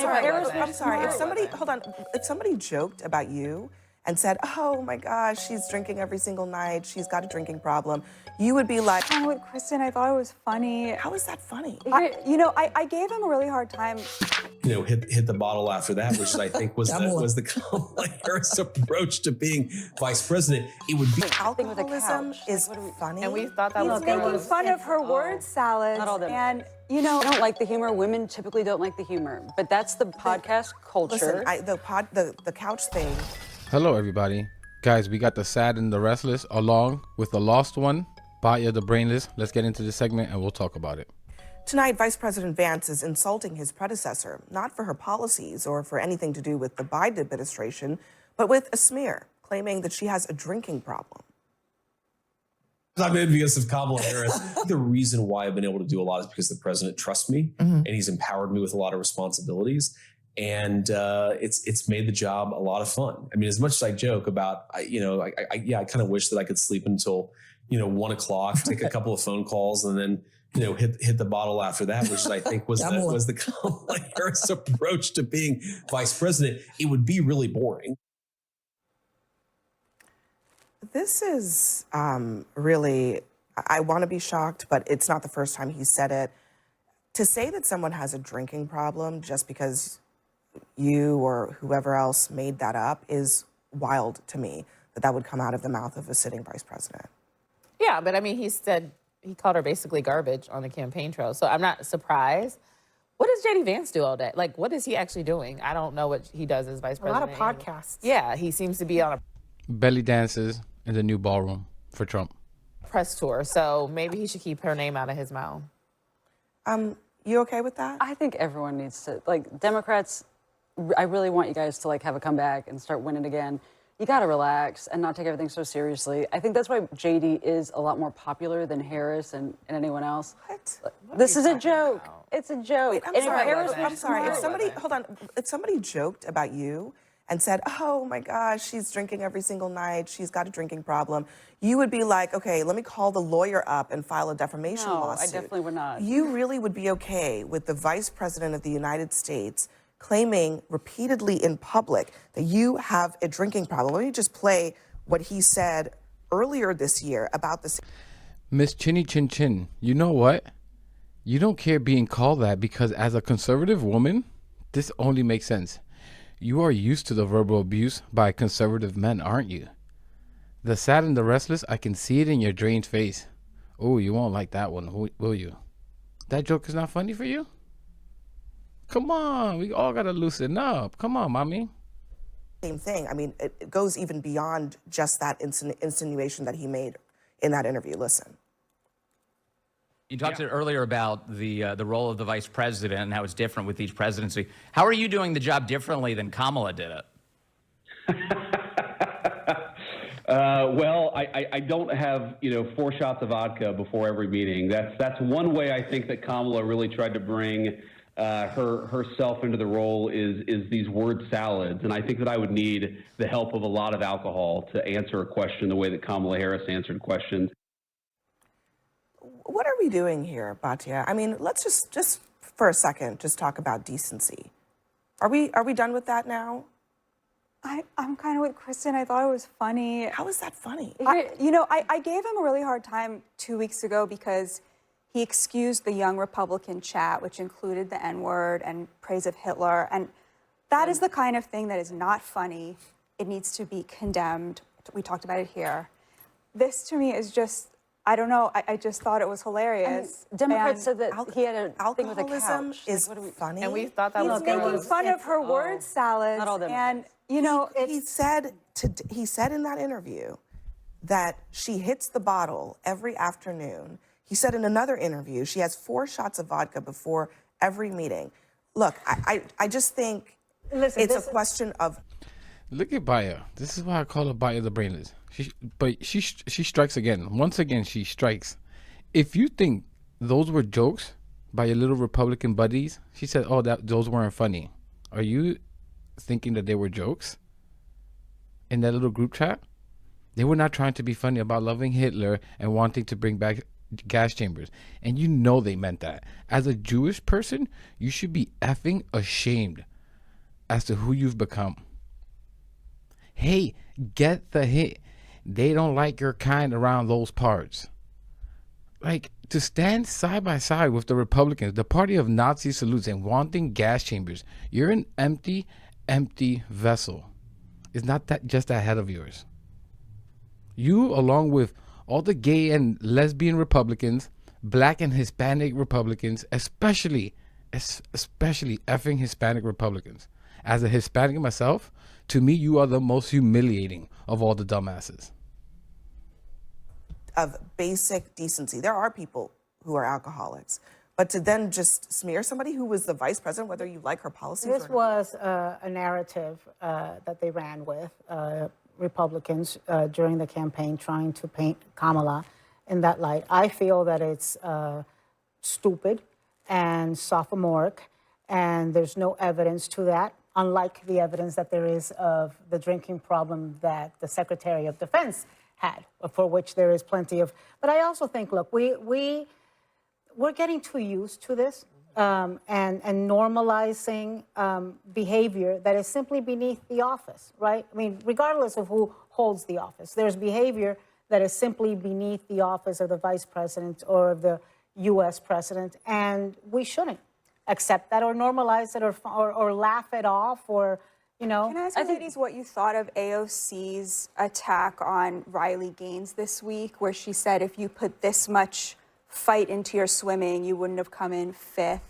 I'm sorry. If somebody joked about you and said, "Oh my gosh, she's drinking every single night. She's got a drinking problem," you would be like, "Oh, with Kristen, I thought it was funny." How is that funny? I gave him a really hard time. Hit the bottle after that, which I think was the Kamala Harris approach to being vice president. It would be alcoholism is funny, and we thought that was making fun of her word salad. Not all them. And I don't like the humor. Women typically don't like the humor, but that's the podcast culture. Listen, the couch thing. Hello, everybody. Guys, we got the sad and the restless along with the lost one, Batya the brainless. Let's get into this segment and we'll talk about it. Tonight, Vice President Vance is insulting his predecessor, not for her policies or for anything to do with the Biden administration, but with a smear, claiming that she has a drinking problem. I'm envious of Kamala Harris. The reason why I've been able to do a lot is because the president trusts me and he's empowered me with a lot of responsibilities. And it's made the job a lot of fun. I mean, as much as I joke about, I kind of wish that I could sleep until, 1 o'clock, take a couple of phone calls and then, hit the bottle after that, which I think was the Kamala Harris approach to being vice president. It would be really boring. This is really, I want to be shocked, but it's not the first time he said it. To say that someone has a drinking problem just because you or whoever else made that up is wild to me, that would come out of the mouth of a sitting vice president. Yeah, but I mean, he called her basically garbage on the campaign trail. So I'm not surprised. What does JD Vance do all day? Like, what is he actually doing? I don't know what he does as vice president. A lot of podcasts. Yeah, he seems to be on a Belly dances in the new ballroom for Trump. Press tour. So maybe he should keep her name out of his mouth. You okay with that? I think everyone needs to, Democrats, I really want you guys to have a comeback and start winning again. You got to relax and not take everything so seriously. I think that's why JD is a lot more popular than Harris and anyone else. What? This is a joke. About? It's a joke. Wait, I'm sorry. If somebody joked about you and said, "Oh my gosh, she's drinking every single night. She's got a drinking problem," you would be like, "Okay, let me call the lawyer up and file a defamation lawsuit." I definitely would not. You really would be okay with the vice president of the United States claiming repeatedly in public that you have a drinking problem? Let me just play what he said earlier this year about this. Miss Chinny Chin Chin, you know what? You don't care being called that because as a conservative woman, this only makes sense. You are used to the verbal abuse by conservative men, aren't you? The sad and the restless, I can see it in your drained face. Oh, you won't like that one, will you? That joke is not funny for you? Come on, we all gotta loosen up. Come on, mommy. Same thing. I mean, it goes even beyond just that insinuation that he made in that interview. Listen. You talked earlier about the role of the vice president and how it's different with each presidency. How are you doing the job differently than Kamala did it? Well, I don't have 4 shots of vodka before every meeting. That's one way I think that Kamala really tried to bring herself into the role is these word salads, and I think that I would need the help of a lot of alcohol to answer a question the way that Kamala Harris answered questions. What are we doing here, Batya? I mean, let's just for a second just talk about decency. Are we done with that now? I'm kind of with Kristen. I thought it was funny. How is that funny? I gave him a really hard time 2 weeks ago because he excused the young Republican chat, which included the N-word and praise of Hitler. And that is the kind of thing that is not funny. It needs to be condemned. We talked about it here. This, to me, is just, I don't know. I just thought it was hilarious. Democrats said that he had a thing with a couch. Is funny. And we thought that was He's making fun of her word salad. Not all and, he said in that interview that she hits the bottle every afternoon. He said in another interview, she has 4 shots of vodka before every meeting. Look, I just think it's a question of... Look at Batya. This is why I call her Batya the brainless. She strikes again. Once again, she strikes. If you think those were jokes by your little Republican buddies, she said, "Oh, those weren't funny." Are you thinking that they were jokes in that little group chat? They were not trying to be funny about loving Hitler and wanting to bring back gas chambers. And you know they meant that. As a Jewish person, you should be effing ashamed as to who you've become. Hey, get the hit. They don't like your kind around those parts. Like, to stand side by side with the Republicans, the party of Nazi salutes and wanting gas chambers, you're an empty vessel. It's not that just that head of yours. You, along with all the gay and lesbian Republicans, black and Hispanic Republicans, especially effing Hispanic Republicans. As a Hispanic myself, to me, you are the most humiliating of all the dumbasses. Of basic decency. There are people who are alcoholics, but to then just smear somebody who was the vice president, whether you like her policies This or not. was a narrative that they ran with, Republicans, during the campaign, trying to paint Kamala in that light. I feel that it's stupid and sophomoric, and there's no evidence to that, unlike the evidence that there is of the drinking problem that the Secretary of Defense had, for which there is plenty of. But I also think, look, we're getting too used to this and normalizing behavior that is simply beneath the office, right? I mean, regardless of who holds the office, there's behavior that is simply beneath the office of the vice president or of the U.S. president, and we shouldn't accept that or normalize it or laugh it off or, you know. Can I ask you ladies what you thought of AOC's attack on Riley Gaines this week, where she said if you put this much fight into your swimming, you wouldn't have come in fifth?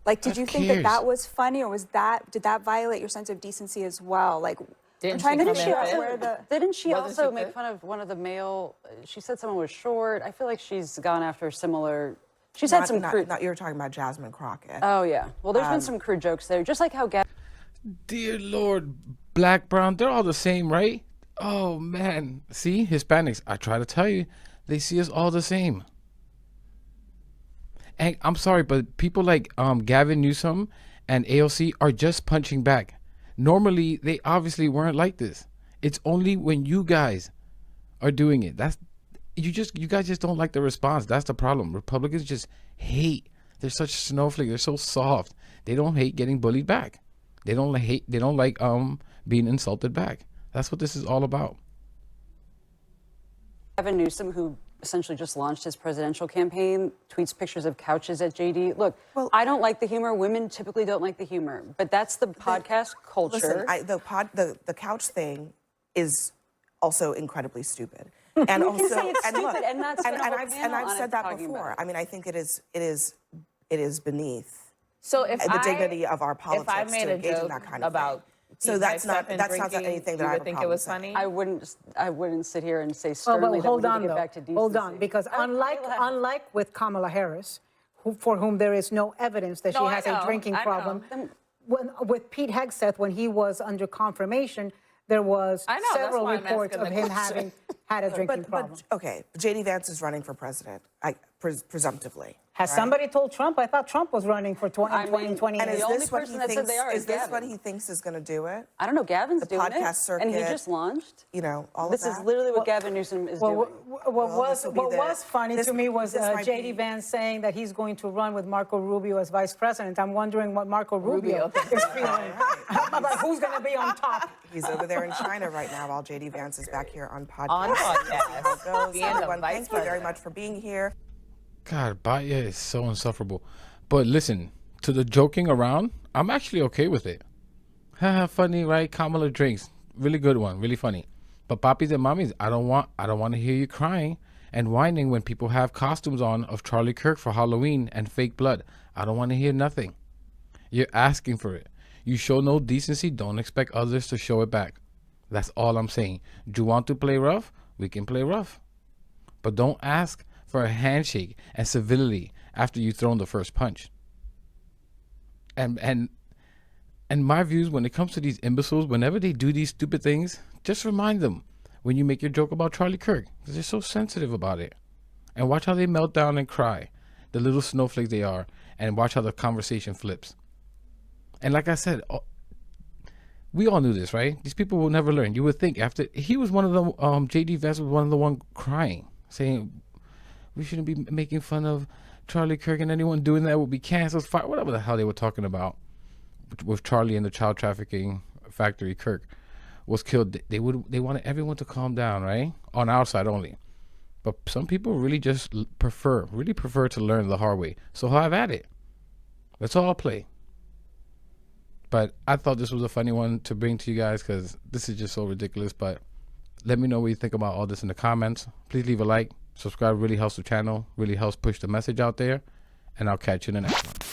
Like, did you think that was funny, or did that violate your sense of decency as well? Like, I'm trying to figure out where the... Didn't she also make fun of one of the male? She said someone was short. I feel like she's gone after similar. She's had some crude. You're talking about Jasmine Crockett. Oh yeah. Well, there's been some crude jokes there, just like how. Dear Lord, black, brown, they're all the same, right? Oh man, see, Hispanics, I try to tell you, they see us all the same. And I'm sorry, but people like Gavin Newsom and AOC are just punching back. Normally, they obviously weren't like this. It's only when you guys are doing it. You guys just don't like the response. That's the problem. Republicans just hate. They're such snowflakes. They're so soft. They don't hate getting bullied back. They don't like being insulted back. That's what this is all about. Gavin Newsom, who essentially just launched his presidential campaign, tweets pictures of couches at JD. Look, I don't like the humor. Women typically don't like the humor, but that's the podcast culture. Listen, the couch thing is also incredibly stupid. And You also, can say it's and stupid, look, and that's what and a whole I've panel on said it's that talking before. about. I mean, I think it is beneath So if the dignity of our politics if I made to a engage in joke that kind of about thing. So that's not drinking, anything that you I have would a think it problem was saying. funny. I wouldn't sit here and say Well, sternly but hold that we on, need to though. get back to decency. Hold on, because unlike with Kamala Harris, for whom there is no evidence that she has a drinking problem, with Pete Hegseth, when he was under confirmation, there was several reports of him having had a drinking problem. But okay, J.D. Vance is running for president, presumptively. Has somebody told Trump? I thought Trump was running for 2020. And is The only this what person he that said thinks? they are is Is this what Gavin. he thinks is going to do it? I don't know. Gavin's The doing podcast it, circuit, and he just launched. You know, all This of is that. literally what Gavin Newsom is doing. this will be What was funny to me was might J.D. be- Vance saying that he's going to run with Marco Rubio as vice president. I'm wondering what Marco Rubio is feeling about who's going to be on top. He's over there in China right now while J.D. Vance is back here on podcast. On podcast. How it goes. Being the Everyone, vice thank you very president. much for being here. God, Baya is so insufferable. But listen, to the joking around, I'm actually okay with it. Haha, funny, right? Kamala drinks. Really good one, really funny. But papis and mommies, I don't want to hear you crying and whining when people have costumes on of Charlie Kirk for Halloween and fake blood. I don't want to hear nothing. You're asking for it. You show no decency, don't expect others to show it back. That's all I'm saying. Do you want to play rough? We can play rough. But don't ask for a handshake and civility after you've thrown the first punch. And my views when it comes to these imbeciles, whenever they do these stupid things, just remind them when you make your joke about Charlie Kirk, because they're so sensitive about it. And watch how they melt down and cry, the little snowflakes they are, and watch how the conversation flips. And like I said, we all knew this, right? These people will never learn. You would think after he was one of the J.D. Vance was one of the one crying, saying we shouldn't be making fun of Charlie Kirk, and anyone doing that will be canceled, fired, whatever the hell they were talking about. with Charlie and the child trafficking factory, Kirk was killed. They wanted everyone to calm down, right? On our side only. But some people really just prefer to learn the hard way. So have at it. Let's all play. But I thought this was a funny one to bring to you guys because this is just so ridiculous. But let me know what you think about all this in the comments. Please leave a like. Subscribe really helps the channel, really helps push the message out there. And I'll catch you in the next one.